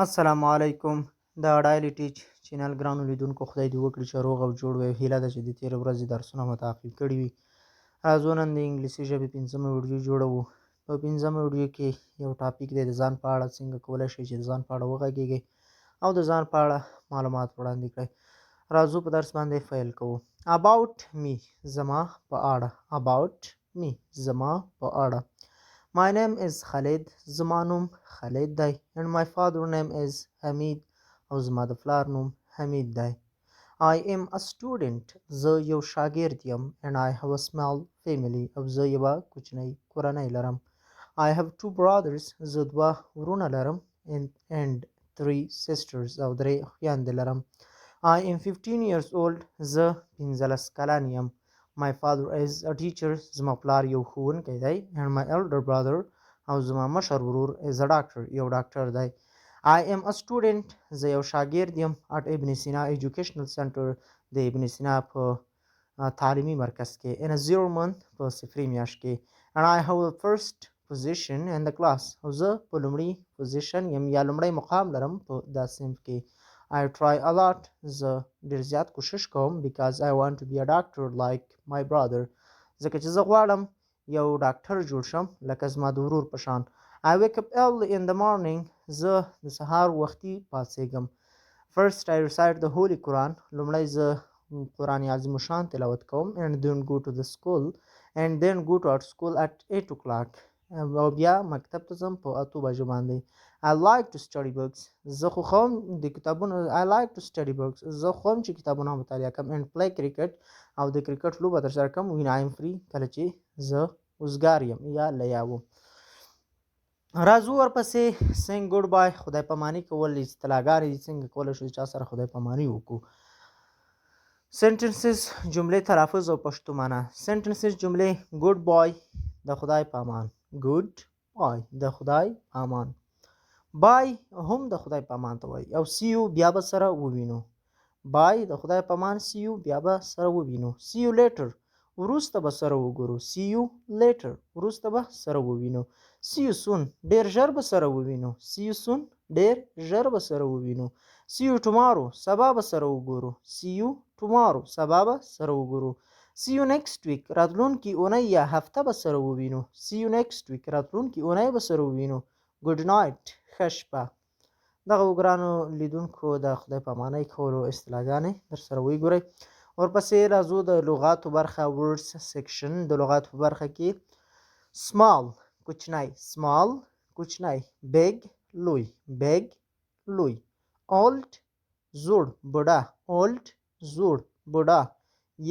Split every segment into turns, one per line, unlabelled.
السلام علیکم. د ډایلی ټیچ چینل ګرانو لیدونکو، خدای دې وکړي چې روغ او جوړ وي. هیله ده چې د تېرې ورځې درسونه مو تعقیب کړي وي. راځو نن د انګلیسي ژبې 5مه ویډیو جوړوو. په 5مه ویډیو کې یو ټاپک دی د ځان په اړه، څنګه کولی شئ چې د ځان په اړه وغږیږئ او د ځان په اړه معلومات وړاندې کړئ. راځو په درس باندې پیل کوو. about me زما په اړه. about me زما په اړه. My name is Khalid. زما نوم خالد دی. And my father name is Hamid. او زما د پلار نوم حمید دی. I am a student. زه یو شاګرد یم. And I have a small family. او زه یوه کوچنۍ کورنۍ لرم. I have 2 brothers. زه 2 ورونه لرم. And 3 sisters. او 3 خویندې لرم. I am 15 years old. زه 15 کلن یم. My father is a teacher. زما پلار یو ښوونکی دی. And my elder brother او زما مشر ورور is a doctor. یو ډاکټر دی. I am a student. زه یو شاګرد یم at ابن سینا educational center. د ابن سینا په تعلیمي مرکز کې. in a 0 month په صفري میاشت کې. And I have the first position in the class. او زه په لومړي پوزیشن یم یا لومړی مقام لرم په دا صنف کې. I try a lot. زه ډیر زیات کوشش کوم because I want to be a doctor like my brother. ځکه چې زه غواړم یو ډاکټر جوړ شم لکه زما د ورور په شان. I wake up early in the morning. زه د سهار وختي پاڅېږم. First I recite the Holy Quran. لومړی زه قرآن عظیم الشان تلاوت کوم. And then go to the school. And then go to our school at 8 o'clock. او بیا مکتب ته ځم په 8 بجو باندې. I like to study books. زه خوښوم د کتابونو. I like to study books. زه خوښوم چې کتابونه مطالعه کوم. And play cricket. او د کرکټ لوبه ترسره کوم. when I am free. کله چې زه وزګار یم یا لیا وم. راځو ورپسې saying goodbye. خدای پاماني کول اصطلاحګانې دي. څنګه کولی شو چا سره خدای پاماني وکړو. sentences جملې تلفظ او پښتو معنا. sentences جملې good boy د خدای پامان. good boy د خدای پامان. bye هم د خدای پامان ته وایي. او see you بیا به سره ووینو. bye د خدای پامان. see you بیا به سره ووینو. see you later وروسته به سره وګورو. see you later وروسته به سره ووینو. see you soon ډیر ژر به سره ووینو. see you soon ډیر ژر به سره ووینو. see you tomorrow سبا به سره وګورو. see you tomorrow سبا به سره وګورو. see you next week راتلونکي اونۍ یا هفته به سره ووینو. see you next week راتلونکي اونۍ به سره ووینو. good night ښه شپه. دغه ګرانو لیدونکو د خدای پامانۍ کولو اصطلاحګانې در سره وګورئ. ورپسې راځو د لغاتو برخه words section. د لغاتو په برخه کې small کوچنی. small کوچنی. big لوی. big لوی. old زوړ بوډا. old زوړ بوډا.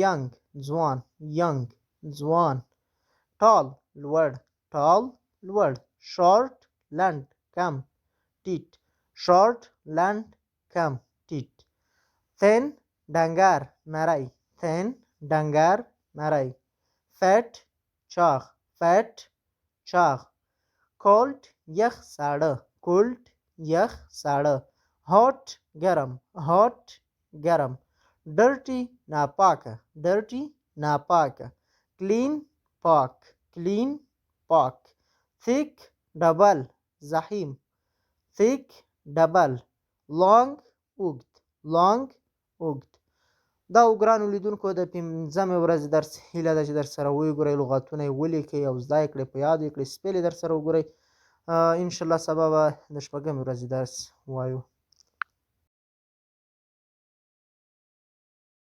young ځوان. young ځوان. tall لوړ. tall لوړ. short لنډ کم ټیټ. short لنډ کم ټیټ. thin ډنګر نری. thin ډنګر نری. fat چاغ. fat چاغ. cold یخ ساړه. cold یخ ساړه. hot ګرم. hot ګرم. dirty ناپاکه. dirty ناپاکه. clean پاک. clean پاک. thick ډبل زخیم. thick ډبل. long اوږد. long اوږد. دا ګرانو لیدونکو د 5مې ورځې درس هیله ده چې در سره وګورئ. لغاتونه یې ولیکئ او زده یې کړئ، په یاد یې کړئ، سپیل یې در سره وګورئ. انشاءالله سبا به د 6مې ورځې درس وایو.